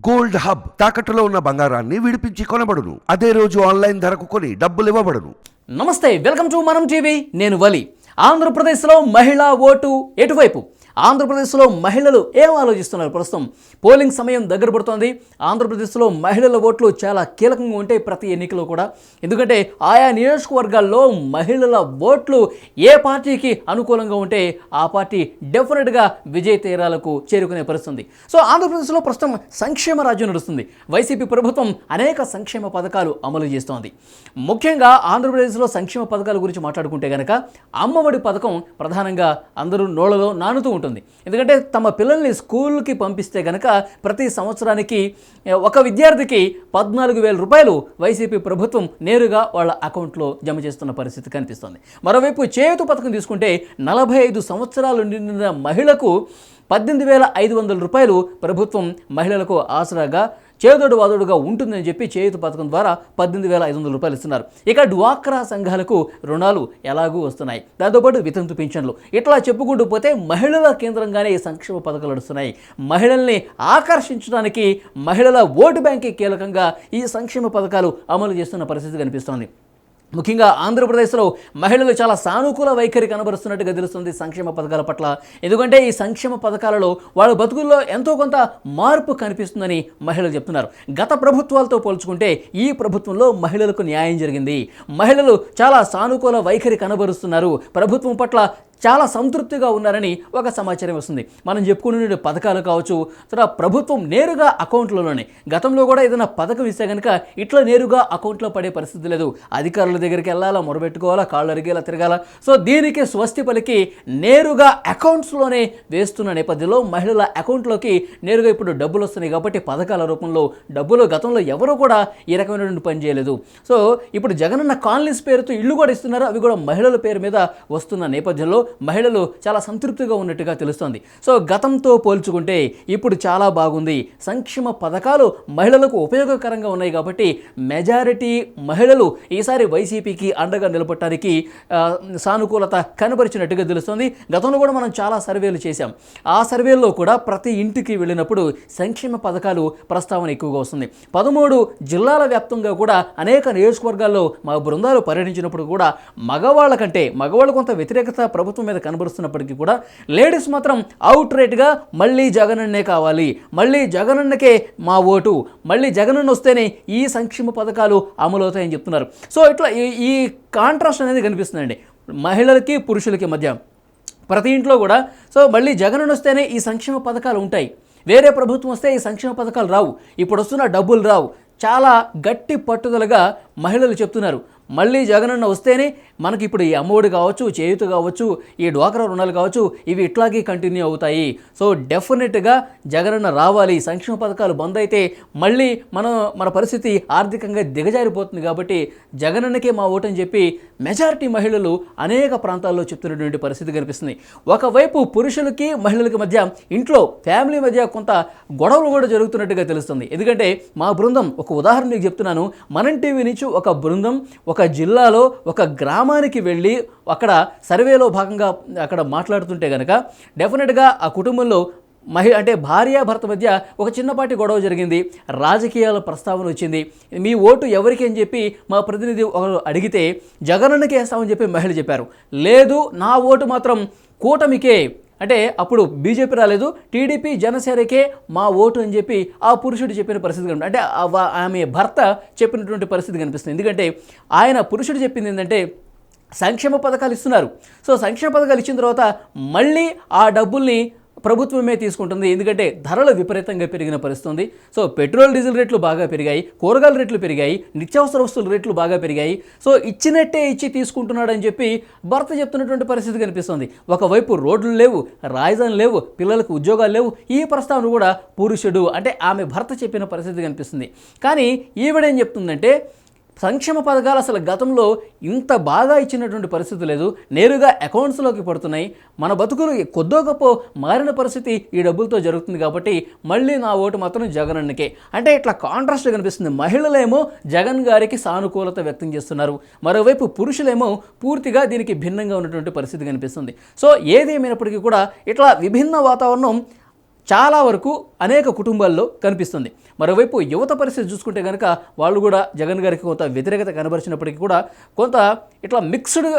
Gold hub తాకట్టులో ఉన్న బంగారాన్ని విడిపించి కొనబడును. అదే రోజు ఆన్లైన్ ధరకు కొని డబ్బులు ఇవ్వబడును. నమస్తే, వెల్కమ్ టు మనం టీవీ. నేను వలి. ఆంధ్రప్రదేశ్లో మహిళా ఓటు ఎటువైపు? ఆంధ్రప్రదేశ్లో మహిళలు ఏం ఆలోచిస్తున్నారు? ప్రస్తుతం పోలింగ్ సమయం దగ్గర పడుతోంది. ఆంధ్రప్రదేశ్లో మహిళల ఓట్లు చాలా కీలకంగా ఉంటాయి ప్రతి ఎన్నికలో కూడా. ఎందుకంటే ఆయా నియోజకవర్గాల్లో మహిళల ఓట్లు ఏ పార్టీకి అనుకూలంగా ఉంటే ఆ పార్టీ డెఫినెట్గా విజయ తీరాలకు చేరుకునే పరిస్థితుంది. సో ఆంధ్రప్రదేశ్లో ప్రస్తుతం సంక్షేమ రాజ్యం నడుస్తుంది. వైసీపీ ప్రభుత్వం అనేక సంక్షేమ పథకాలు అమలు చేస్తోంది. ముఖ్యంగా ఆంధ్రప్రదేశ్లో సంక్షేమ పథకాల గురించి మాట్లాడుకుంటే కనుక అమ్మఒడి పథకం ప్రధానంగా అందరూ నోళ్ళలో నానుతూ ఉంటుంది. ఎందుకంటే తమ పిల్లల్ని స్కూల్కి పంపిస్తే కనుక ప్రతి సంవత్సరానికి ఒక విద్యార్థికి 14,000 రూపాయలు వైసీపీ ప్రభుత్వం నేరుగా వాళ్ళ అకౌంట్లో జమ చేస్తున్న పరిస్థితి కనిపిస్తుంది. మరోవైపు చేయూత పథకం తీసుకుంటే 45 సంవత్సరాలు నిండిన మహిళకు 18,500 రూపాయలు ప్రభుత్వం మహిళలకు ఆసరాగా చేదోడు వాదోడుగా ఉంటుందని చెప్పి చేయూత పథకం ద్వారా 18,500 రూపాయలు ఇస్తున్నారు. ఇక డ్వాక్రా సంఘాలకు రుణాలు ఎలాగూ వస్తున్నాయి. దాంతోపాటు వితంతు పింఛన్లు, ఇట్లా చెప్పుకుంటూ పోతే మహిళల కేంద్రంగానే ఈ సంక్షేమ పథకాలు నడుస్తున్నాయి. మహిళల్ని ఆకర్షించడానికి మహిళల ఓటు బ్యాంకే కీలకంగా ఈ సంక్షేమ పథకాలు అమలు చేస్తున్న పరిస్థితి కనిపిస్తోంది. ముఖ్యంగా ఆంధ్రప్రదేశ్లో మహిళలు చాలా సానుకూల వైఖరి కనబరుస్తున్నట్టుగా తెలుస్తుంది సంక్షేమ పథకాల పట్ల. ఎందుకంటే ఈ సంక్షేమ పథకాలలో వాళ్ళ బతుకుల్లో ఎంతో కొంత మార్పు కనిపిస్తుందని మహిళలు చెప్తున్నారు. గత ప్రభుత్వాలతో పోల్చుకుంటే ఈ ప్రభుత్వంలో మహిళలకు న్యాయం జరిగింది. మహిళలు చాలా సానుకూల వైఖరి కనబరుస్తున్నారు. ప్రభుత్వం పట్ల చాలా సంతృప్తిగా ఉన్నారని ఒక సమాచారం వస్తుంది. మనం చెప్పుకునే పథకాలు కావచ్చు, తర్వాత ప్రభుత్వం నేరుగా అకౌంట్లలోనే. గతంలో కూడా ఏదైనా పథకం ఇస్తే కనుక ఇట్లా నేరుగా అకౌంట్లో పడే పరిస్థితి లేదు. అధికారుల దగ్గరికి వెళ్ళాలా, మొరబెట్టుకోవాలా, కాళ్ళు అరిగేలా తిరగాల. సో దీనికి స్వస్తి పలికి నేరుగా అకౌంట్స్లోనే వేస్తున్న నేపథ్యంలో మహిళల అకౌంట్లోకి నేరుగా ఇప్పుడు డబ్బులు వస్తున్నాయి. కాబట్టి పథకాల రూపంలో డబ్బులు గతంలో ఎవరు కూడా ఈ రకమైనటువంటి పని చేయలేదు. సో ఇప్పుడు జగనన్న కాలనీస్ పేరుతో ఇల్లు కూడా ఇస్తున్నారు. అవి కూడా మహిళల పేరు మీద వస్తున్న నేపథ్యంలో మహిళలు చాలా సంతృప్తిగా ఉన్నట్టుగా తెలుస్తోంది. సో గతంతో పోల్చుకుంటే ఇప్పుడు చాలా బాగుంది. సంక్షేమ పథకాలు మహిళలకు ఉపయోగకరంగా ఉన్నాయి. కాబట్టి మెజారిటీ మహిళలు ఈసారి వైసీపీకి అండగా నిలబడటానికి సానుకూలత కనబరిచినట్టుగా తెలుస్తోంది. గతంలో కూడా మనం చాలా సర్వేలు చేశాం. ఆ సర్వేల్లో కూడా ప్రతి ఇంటికి వెళ్ళినప్పుడు సంక్షేమ పథకాలు ప్రస్తావన ఎక్కువగా వస్తుంది. 13 జిల్లాల వ్యాప్తంగా కూడా అనేక నియోజకవర్గాల్లో మా బృందాలు పర్యటించినప్పుడు కూడా మగవాళ్ళ కొంత వ్యతిరేకత ప్రభుత్వం మీద కనబరుస్తున్నప్పటికీ కూడా లేడీస్ మాత్రం అవుట్ రైట్గా మళ్ళీ జగనన్నే కావాలి, మళ్ళీ జగనన్నకే మా ఓటు, మళ్ళీ జగనన్న వస్తేనే ఈ సంక్షేమ పథకాలు అమలవుతాయని చెప్తున్నారు. సో ఇట్లా ఈ కాంట్రాస్ట్ అనేది కనిపిస్తుందండి మహిళలకి పురుషులకి మధ్య. ప్రతి ఇంట్లో కూడా సో మళ్ళీ జగనన్న వస్తేనే ఈ సంక్షేమ పథకాలు ఉంటాయి, వేరే ప్రభుత్వం వస్తే ఈ సంక్షేమ పథకాలు రావు, ఇప్పుడు వస్తున్న డబ్బులు రావు. చాలా గట్టి పట్టుదలగా మహిళలు చెప్తున్నారు. మళ్ళీ జగనన్న వస్తేనే మనకి ఇప్పుడు ఈ అమ్మఒడి కావచ్చు, చేయూత కావచ్చు, ఈ డ్వాక్రా రుణాలు కావచ్చు, ఇవి ఇట్లాగే కంటిన్యూ అవుతాయి. సో డెఫినెట్గా జగనన్న రావాలి. సంక్షేమ పథకాలు బంద్ అయితే మళ్ళీ మన పరిస్థితి ఆర్థికంగా దిగజారిపోతుంది. కాబట్టి జగనన్నకే మా ఓటు అని చెప్పి మెజారిటీ మహిళలు అనేక ప్రాంతాల్లో చెప్తున్నటువంటి పరిస్థితి కనిపిస్తుంది. ఒకవైపు పురుషులకి మహిళలకి మధ్య ఇంట్లో ఫ్యామిలీ మధ్య కొంత గొడవలు కూడా జరుగుతున్నట్టుగా తెలుస్తుంది. ఎందుకంటే మా బృందం, ఒక ఉదాహరణ మీకు చెప్తున్నాను, మనం టీవీ నుంచి ఒక బృందం ఒక జిల్లాలో ఒక గ్రామానికి వెళ్ళి అక్కడ సర్వేలో భాగంగా అక్కడ మాట్లాడుతుంటే కనుక డెఫినెట్గా ఆ కుటుంబంలో అంటే భార్యాభర్త మధ్య ఒక చిన్నపాటి గొడవ జరిగింది. రాజకీయాల ప్రస్తావన వచ్చింది. మీ ఓటు ఎవరికి అని చెప్పి మా ప్రతినిధి ఒకరు అడిగితే జగనన్నకి వేస్తామని చెప్పి మహిళ చెప్పారు. లేదు, నా ఓటు మాత్రం కూటమికే, అంటే అప్పుడు బీజేపీ రాలేదు, టీడీపీ జనసేనకే మా ఓటు అని చెప్పి ఆ పురుషుడు చెప్పిన పరిస్థితి కనిపిస్తుంది. అంటే ఆమె భర్త చెప్పినటువంటి పరిస్థితి కనిపిస్తుంది. ఎందుకంటే ఆయన పురుషుడు చెప్పింది ఏంటంటే సంక్షేమ పథకాలు ఇస్తున్నారు. సో సంక్షేమ పథకాలు ఇచ్చిన తర్వాత మళ్ళీ ఆ డబ్బుల్ని ప్రభుత్వమే తీసుకుంటుంది. ఎందుకంటే ధరలు విపరీతంగా పెరిగిన పరిస్థితుంది. సో పెట్రోల్ డీజిల్ రేట్లు బాగా పెరిగాయి, కూరగాయల రేట్లు పెరిగాయి, నిత్యావసర వస్తువుల రేట్లు బాగా పెరిగాయి. సో ఇచ్చినట్టే ఇచ్చి తీసుకుంటున్నాడని చెప్పి భర్త చెప్తున్నటువంటి పరిస్థితి కనిపిస్తుంది. ఒకవైపు రోడ్లు లేవు, రాజధానులు లేవు, పిల్లలకు ఉద్యోగాలు లేవు. ఈ ప్రస్తావన కూడా పురుషుడు అంటే ఆమె భర్త చెప్పిన పరిస్థితి కనిపిస్తుంది. కానీ ఈవిడేం చెప్తుందంటే సంక్షేమ పథకాలు అసలు గతంలో ఇంత బాగా ఇచ్చినటువంటి పరిస్థితి లేదు, నేరుగా అకౌంట్స్లోకి పడుతున్నాయి, మన బతుకులు కొద్దో గొప్ప మారిన పరిస్థితి ఈ డబ్బులతో జరుగుతుంది. కాబట్టి మళ్ళీ నా ఓటు మాత్రం జగనన్నకే. అంటే ఇట్లా కాంట్రాస్ట్ కనిపిస్తుంది. మహిళలేమో జగన్ గారికి సానుకూలత వ్యక్తం చేస్తున్నారు, మరోవైపు పురుషులేమో పూర్తిగా దీనికి భిన్నంగా ఉన్నటువంటి పరిస్థితి కనిపిస్తుంది. సో ఏదేమైనప్పటికీ కూడా ఇట్లా విభిన్న వాతావరణం చాలా వరకు అనేక కుటుంబాల్లో కనిపిస్తుంది. మరోవైపు యువత పరిస్థితి చూసుకుంటే కనుక వాళ్ళు కూడా జగన్ గారికి కొంత వ్యతిరేకత కనబరిచినప్పటికీ కూడా కొంత ఇట్లా మిక్స్డ్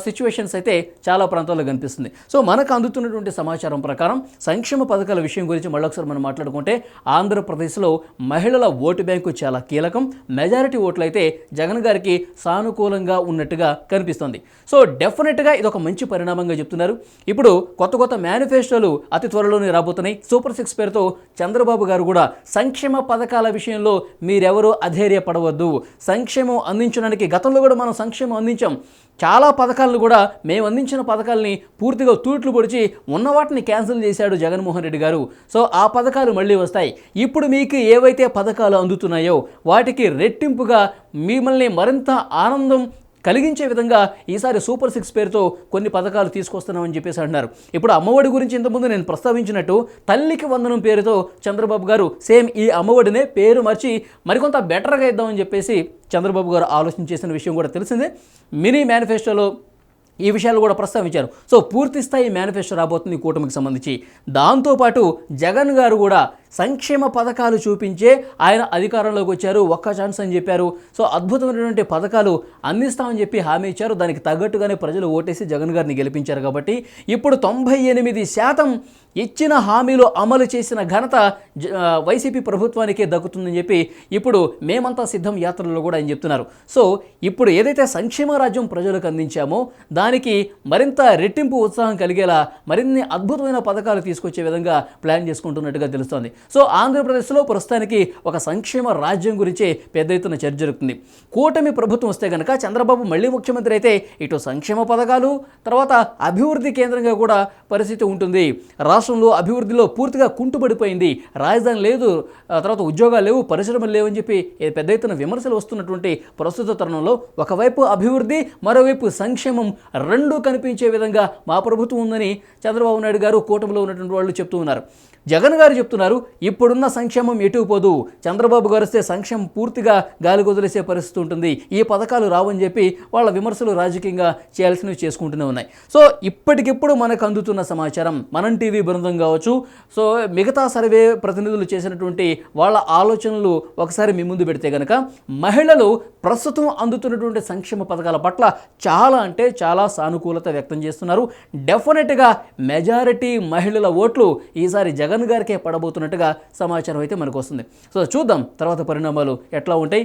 సిచ్యువేషన్స్ అయితే చాలా ప్రాంతాల్లో కనిపిస్తుంది. సో మనకు అందుతున్నటువంటి సమాచారం ప్రకారం సంక్షేమ పథకాల విషయం గురించి మళ్ళొకసారి మనం మాట్లాడుకుంటే ఆంధ్రప్రదేశ్లో మహిళల ఓటు బ్యాంకు చాలా కీలకం. మెజారిటీ ఓట్లు అయితే జగన్ గారికి సానుకూలంగా ఉన్నట్టుగా కనిపిస్తుంది. సో డెఫినెట్గా ఇది ఒక మంచి పరిణామంగా చెప్తున్నారు. ఇప్పుడు కొత్త మేనిఫెస్టోలు అతి త్వరలోనే రాబోతున్నాయి. సూపర్ 6 పేరుతో చంద్రబాబు గారు కూడా సంక్షేమ పథకాల విషయంలో మీరెవరూ అధైర్యపడవద్దు, సంక్షేమం అందించడానికి గతంలో కూడా మనం సంక్షేమం అందించాం, చాలా పథకాలను కూడా మేము అందించిన పథకాలని పూర్తిగా తూట్లు పొడిచి ఉన్న వాటిని క్యాన్సిల్ చేశాడు జగన్మోహన్ రెడ్డి గారు. సో ఆ పథకాలు మళ్ళీ వస్తాయి. ఇప్పుడు మీకు ఏవైతే పథకాలు అందుతున్నాయో వాటికి రెట్టింపుగా మిమ్మల్ని మరింత ఆనందం కలిగించే విధంగా ఈసారి సూపర్ 6 పేరుతో కొన్ని పథకాలు తీసుకొస్తున్నామని చెప్పేసి అంటున్నారు. ఇప్పుడు అమ్మఒడి గురించి ఇంతకుముందు నేను ప్రస్తావించినట్టు తల్లికి వందనం పేరుతో చంద్రబాబు గారు సేమ్ ఈ అమ్మఒడినే పేరు మార్చి మరికొంత బెటర్గా ఇద్దామని చెప్పేసి చంద్రబాబు గారు ఆలోచన చేసిన విషయం కూడా తెలిసిందే. మినీ మేనిఫెస్టోలో ఈ విషయాలు కూడా ప్రస్తావించారు. సో పూర్తి స్థాయి మేనిఫెస్టో రాబోతుంది కూటమికి సంబంధించి. దాంతోపాటు జగన్ గారు కూడా సంక్షేమ పథకాలు చూపించే ఆయన అధికారంలోకి వచ్చారు, ఒక్క ఛాన్స్ అని చెప్పారు. సో అద్భుతమైనటువంటి పథకాలు అందిస్తామని చెప్పి హామీ ఇచ్చారు. దానికి తగ్గట్టుగానే ప్రజలు ఓటేసి జగన్ గారిని గెలిపించారు. కాబట్టి ఇప్పుడు 98% ఇచ్చిన హామీలు అమలు చేసిన ఘనత వైసీపీ ప్రభుత్వానికే దక్కుతుందని చెప్పి ఇప్పుడు మేమంతా సిద్ధం యాత్రలో కూడా ఆయన చెప్తున్నారు. సో ఇప్పుడు ఏదైతే సంక్షేమ రాజ్యం ప్రజలకు అందించామో దానికి మరింత రెట్టింపు ఉత్సాహం కలిగేలా మరిన్ని అద్భుతమైన పథకాలు తీసుకొచ్చే విధంగా ప్లాన్ చేసుకుంటున్నట్టుగా తెలుస్తోంది. సో ఆంధ్రప్రదేశ్లో ప్రస్తుతానికి ఒక సంక్షేమ రాజ్యం గురించి పెద్ద ఎత్తున చర్చ జరుగుతుంది. కూటమి ప్రభుత్వం వస్తే కనుక చంద్రబాబు మళ్ళీ ముఖ్యమంత్రి అయితే ఇటు సంక్షేమ పథకాలు తర్వాత అభివృద్ధి కేంద్రంగా కూడా పరిస్థితి ఉంటుంది. రాష్ట్రంలో అభివృద్ధిలో పూర్తిగా కుంటుపడిపోయింది, రాజధాని లేదు, తర్వాత ఉద్యోగాలు లేవు, పరిశ్రమలు లేవని చెప్పి పెద్ద ఎత్తున విమర్శలు వస్తున్నటువంటి ప్రస్తుత తరుణంలో ఒకవైపు అభివృద్ధి మరోవైపు సంక్షేమం రెండూ కనిపించే విధంగా మా ప్రభుత్వం ఉందని చంద్రబాబు నాయుడు గారు కూటమిలో ఉన్నటువంటి వాళ్ళు చెప్తూ ఉన్నారు. జగన్ గారు చెప్తున్నారు ఇప్పుడున్న సంక్షేమం ఎటుపోదు, చంద్రబాబు గారు వస్తే సంక్షేమం పూర్తిగా గాలి కుదిలేసే పరిస్థితి ఉంటుంది, ఈ పథకాలు రావని చెప్పి వాళ్ళ విమర్శలు రాజకీయంగా చేయాల్సినవి చేసుకుంటూనే ఉన్నాయి. సో ఇప్పటికిప్పుడు మనకు అందుతున్న సమాచారం మనం టీవీ బృందం కావచ్చు, సో మిగతా సర్వే ప్రతినిధులు చేసినటువంటి వాళ్ళ ఆలోచనలు ఒకసారి మీ ముందు పెడితే కనుక మహిళలు ప్రస్తుతం అందుతున్నటువంటి సంక్షేమ పథకాల పట్ల చాలా అంటే చాలా సానుకూలత వ్యక్తం చేస్తున్నారు. డెఫినెట్గా మెజారిటీ మహిళల ఓట్లు ఈసారి జగన్ గారికే పడబోతున్నట్టుగా సమాచారం అయితే మనకు వస్తుంది. సో చూద్దాం తర్వాత పరిణామాలు ఎట్లా ఉంటాయి.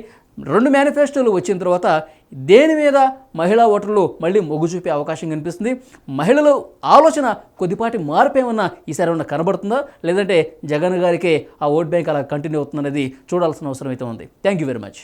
2 మేనిఫెస్టోలు వచ్చిన తర్వాత దేని మీద మహిళా ఓటర్లు మళ్ళీ మొగ్గు చూపే అవకాశం కనిపిస్తుంది. మహిళలు ఆలోచన కొద్దిపాటి మార్పు ఏమన్నా ఈసారి ఏమన్నా కనబడుతుందా, లేదంటే జగన్ గారికే ఆ ఓట్ బ్యాంక్ అలా కంటిన్యూ అవుతుందనేది చూడాల్సిన అవసరం అయితే ఉంది. Thank you very much.